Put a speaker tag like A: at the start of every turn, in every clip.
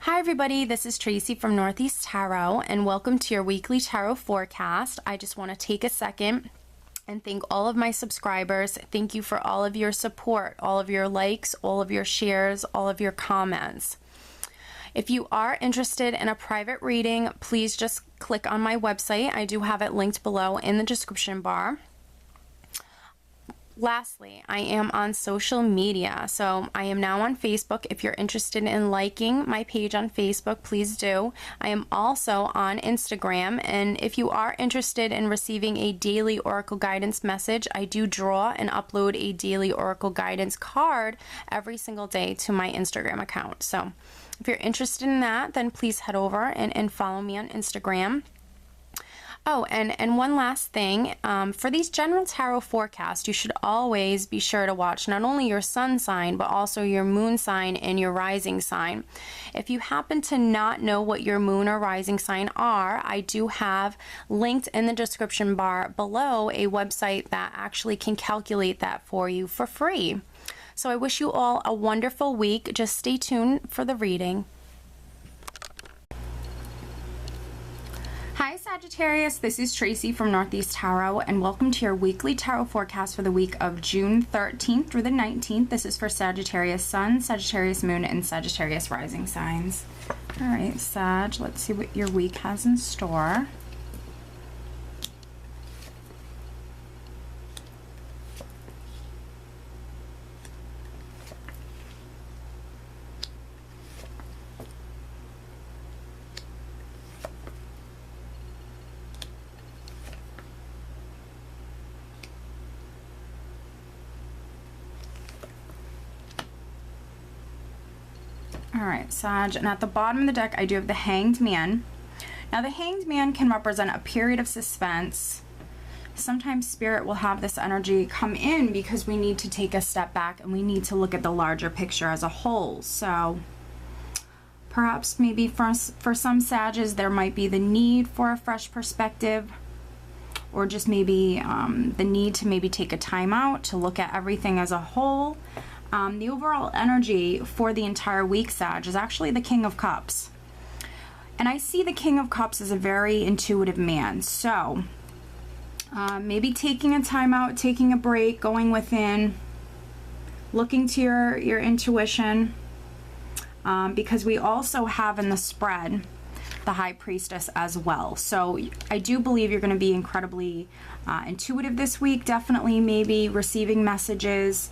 A: Hi everybody, this is Tracy from Northeast Tarot and welcome to your weekly tarot forecast. I just want to take a second and thank all of my subscribers. Thank you for all of your support, all of your likes, all of your shares, all of your comments. If you are interested in a private reading, please just click on my website. I do have it linked below in the description bar. Lastly, I am on social media, so I am now on Facebook. If you're interested in liking my page on Facebook, please do. I am also on Instagram, and if you are interested in receiving a daily Oracle guidance message, I do draw and upload a daily Oracle guidance card every single day to my Instagram account. So if you're interested in that, then please head over and follow me on Instagram. Oh, and one last thing, for these general tarot forecasts, you should always be sure to watch not only your sun sign, but also your moon sign and your rising sign. If you happen to not know what your moon or rising sign are, I do have linked in the description bar below a website that actually can calculate that for you for free. So I wish you all a wonderful week. Just stay tuned for the reading. Hi Sagittarius, this is Tracy from Northeast Tarot and welcome to your weekly tarot forecast for the week of June 13th through the 19th. This is for Sagittarius Sun, Sagittarius Moon, and Sagittarius Rising signs. Alright, Sag, let's see what your week has in store. Alright, Sag, and at the bottom of the deck I do have the Hanged Man. Now the Hanged Man can represent a period of suspense. Sometimes Spirit will have this energy come in because we need to take a step back and we need to look at the larger picture as a whole. So perhaps maybe for some Sages there might be the need for a fresh perspective, or just maybe the need to maybe take a time out to look at everything as a whole. The overall energy for the entire week, Sag, is actually the King of Cups. And I see the King of Cups as a very intuitive man. So maybe taking a time out, taking a break, going within, looking to your intuition. Because we also have in the spread the High Priestess as well. So I do believe you're going to be incredibly intuitive this week. Definitely maybe receiving messages.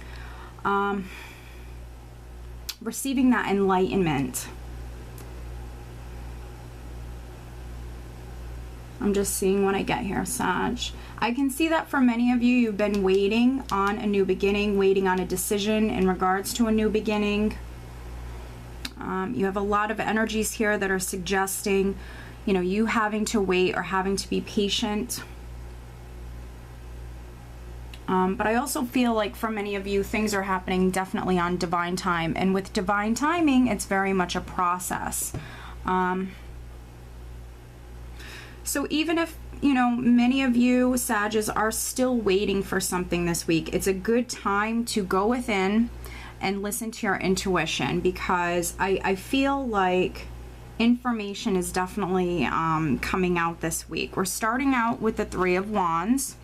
A: Receiving that enlightenment. I'm just seeing what I get here, Sag. I can see that for many of you, you've been waiting on a new beginning, waiting on a decision in regards to a new beginning. You have a lot of energies here that are suggesting, you know, you having to wait or having to be patient. But I also feel like for many of you, things are happening definitely on divine time. And with divine timing, it's very much a process. So even if, you know, many of you, Sages, are still waiting for something this week, it's a good time to go within and listen to your intuition, because I feel like information is definitely coming out this week. We're starting out with the Three of Wands.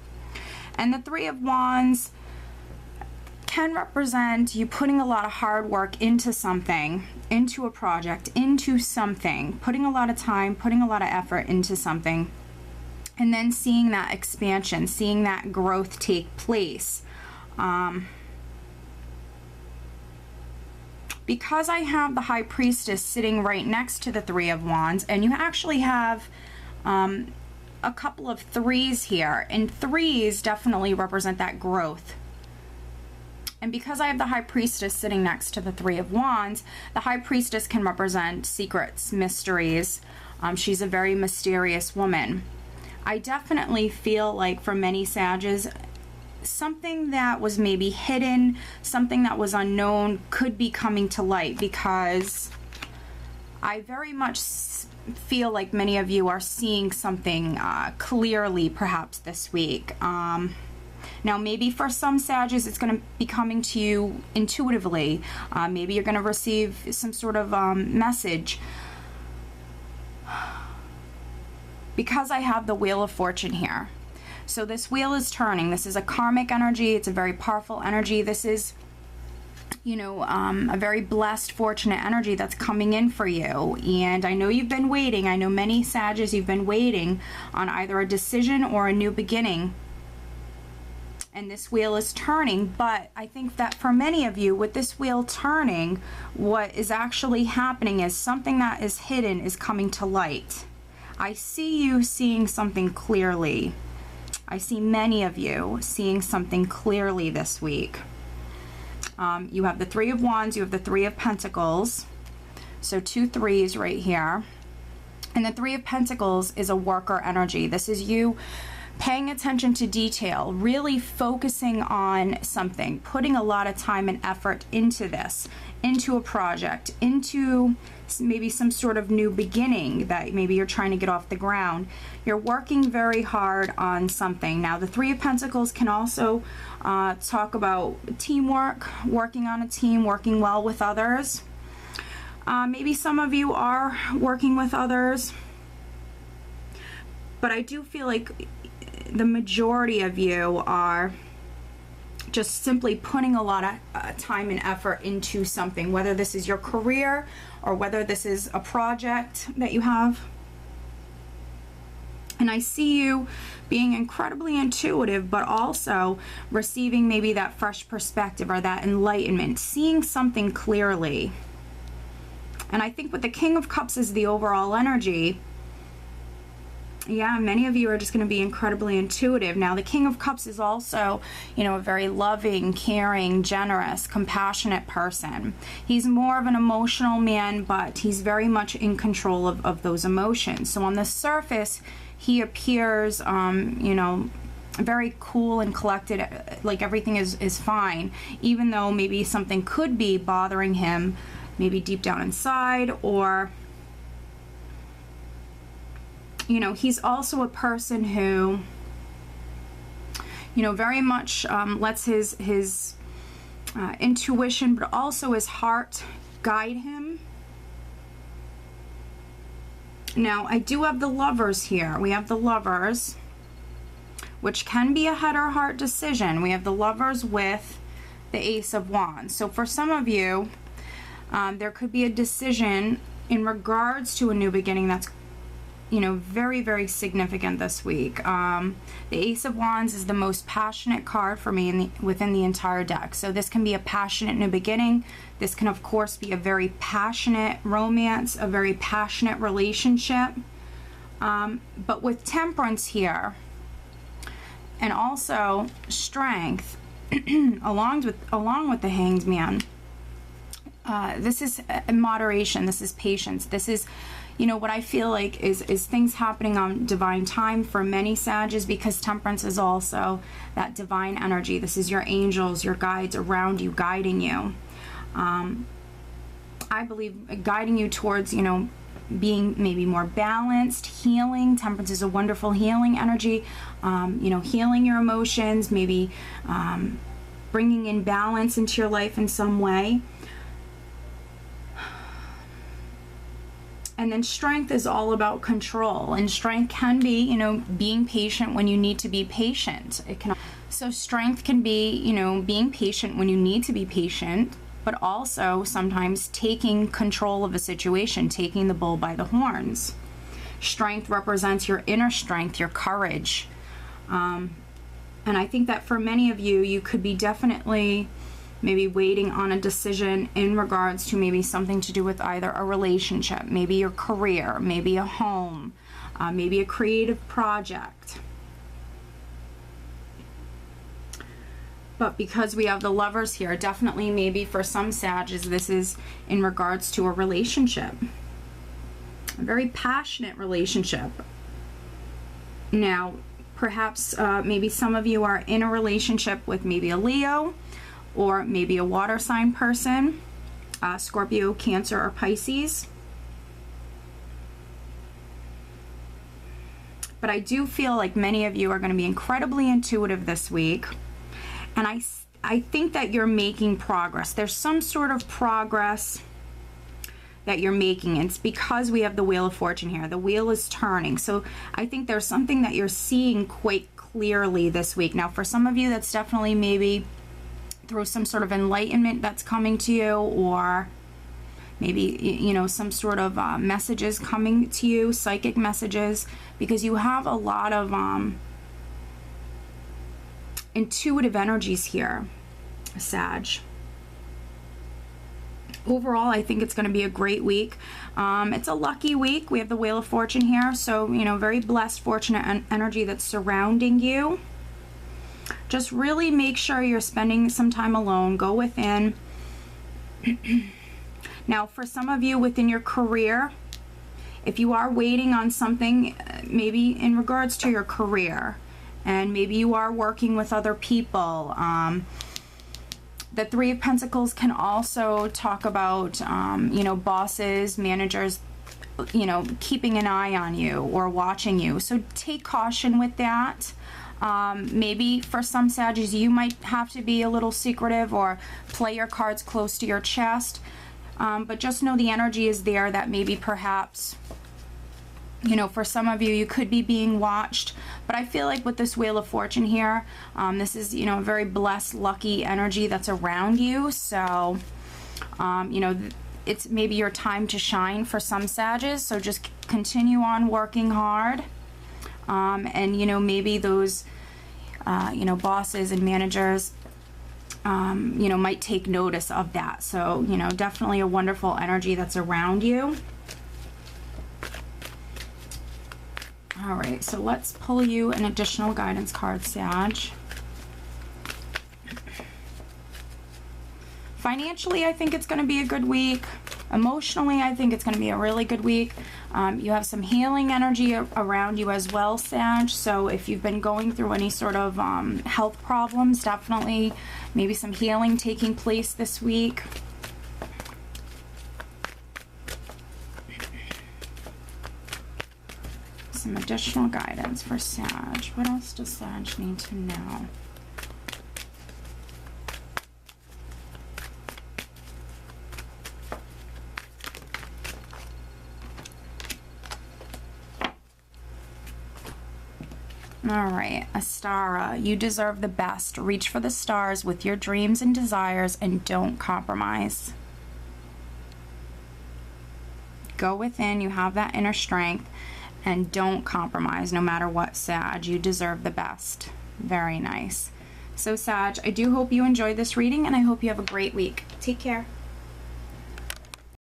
A: And the Three of Wands can represent you putting a lot of hard work into something, into a project, into something, putting a lot of time, putting a lot of effort into something, and then seeing that expansion, seeing that growth take place. Because I have the High Priestess sitting right next to the Three of Wands, and you actually have a couple of threes here, and threes definitely represent that growth. And because I have the High Priestess sitting next to the Three of Wands, the High Priestess can represent secrets, mysteries. She's a very mysterious woman. I definitely feel like for many Sages, something that was maybe hidden, something that was unknown could be coming to light, because I very much feel like many of you are seeing something clearly perhaps this week. Now maybe for some Sages it's going to be coming to you intuitively. Maybe you're going to receive some sort of message because I have the Wheel of Fortune here. So this wheel is turning. This is a karmic energy. It's a very powerful energy. This is, you know, a very blessed, fortunate energy that's coming in for you. And I know you've been waiting. I know many Sagittarius, you've been waiting on either a decision or a new beginning. And this wheel is turning, but I think that for many of you, with this wheel turning, what is actually happening is something that is hidden is coming to light. I see you seeing something clearly. I see many of you seeing something clearly this week. You have the Three of Wands, you have the Three of Pentacles. So 2 threes right here. And the Three of Pentacles is a worker energy. This is you paying attention to detail, really focusing on something, putting a lot of time and effort into this, into a project, into maybe some sort of new beginning that maybe you're trying to get off the ground. You're working very hard on something. Now, the Three of Pentacles can also talk about teamwork, working on a team, working well with others. Maybe some of you are working with others, but I do feel like the majority of you are just simply putting a lot of time and effort into something, whether this is your career or whether this is a project that you have. And I see you being incredibly intuitive, but also receiving maybe that fresh perspective or that enlightenment, seeing something clearly. And I think with the King of Cups is the overall energy. Yeah, many of you are just going to be incredibly intuitive. Now, the King of Cups is also, you know, a very loving, caring, generous, compassionate person. He's more of an emotional man, but he's very much in control of those emotions. So on the surface, he appears, you know, very cool and collected, like everything is fine, even though maybe something could be bothering him, maybe deep down inside, or you know, he's also a person who, you know, very much lets his intuition, but also his heart guide him. Now, I do have the Lovers here. We have the Lovers, which can be a head or heart decision. We have the Lovers with the Ace of Wands. So for some of you, there could be a decision in regards to a new beginning that's, you know, very, very significant this week. The Ace of Wands is the most passionate card for me within the entire deck. So this can be a passionate new beginning. This can, of course, be a very passionate romance, a very passionate relationship. But with Temperance here, and also Strength, along with the Hanged Man, this is moderation. This is patience. This is, you know, what I feel like is things happening on divine time for many Sagittarius, because Temperance is also that divine energy. This is your angels, your guides around you, guiding you. I believe guiding you towards, you know, being maybe more balanced, healing. Temperance is a wonderful healing energy. You know, healing your emotions, maybe bringing in balance into your life in some way. And then Strength is all about control, and Strength can be, you know, being patient when you need to be patient. So Strength can be, you know, being patient when you need to be patient, but also sometimes taking control of a situation, taking the bull by the horns. Strength represents your inner strength, your courage. And I think that for many of you, you could be definitely maybe waiting on a decision in regards to maybe something to do with either a relationship, maybe your career, maybe a home, maybe a creative project. But because we have the Lovers here, definitely maybe for some Sagittarius, this is in regards to a relationship. A very passionate relationship. Now, perhaps maybe some of you are in a relationship with maybe a Leo, or maybe a water sign person, Scorpio, Cancer, or Pisces. But I do feel like many of you are going to be incredibly intuitive this week. And I think that you're making progress. There's some sort of progress that you're making. It's because we have the Wheel of Fortune here. The wheel is turning. So I think there's something that you're seeing quite clearly this week. Now, for some of you, that's definitely maybe through some sort of enlightenment that's coming to you, or maybe, you know, some sort of messages coming to you, psychic messages, because you have a lot of intuitive energies here, Sag. Overall, I think it's going to be a great week. It's a lucky week. We have the Wheel of Fortune here, so, you know, very blessed, fortunate energy that's surrounding you. Just really make sure you're spending some time alone. Go within. Now, for some of you within your career, if you are waiting on something, maybe in regards to your career, and maybe you are working with other people, the Three of Pentacles can also talk about, you know, bosses, managers, you know, keeping an eye on you or watching you. So take caution with that. Maybe for some Saggies, you might have to be a little secretive or play your cards close to your chest. But just know the energy is there that maybe perhaps, you know, for some of you, you could be being watched. But I feel like with this Wheel of Fortune here, this is, you know, a very blessed, lucky energy that's around you. So, you know, it's maybe your time to shine for some Saggies. So just continue on working hard. And, you know, maybe those, you know, bosses and managers, you know, might take notice of that. So, you know, definitely a wonderful energy that's around you. All right, so let's pull you an additional guidance card, Sag. Financially, I think it's going to be a good week. Emotionally, I think it's going to be a really good week. You have some healing energy around you as well, Sag. So if you've been going through any sort of health problems, definitely maybe some healing taking place this week. Some additional guidance for Sag. What else does Sag need to know? All right, Astara, you deserve the best. Reach for the stars with your dreams and desires and don't compromise. Go within, you have that inner strength, and don't compromise no matter what, Sag. You deserve the best. Very nice. So, Sag, I do hope you enjoyed this reading, and I hope you have a great week. Take care.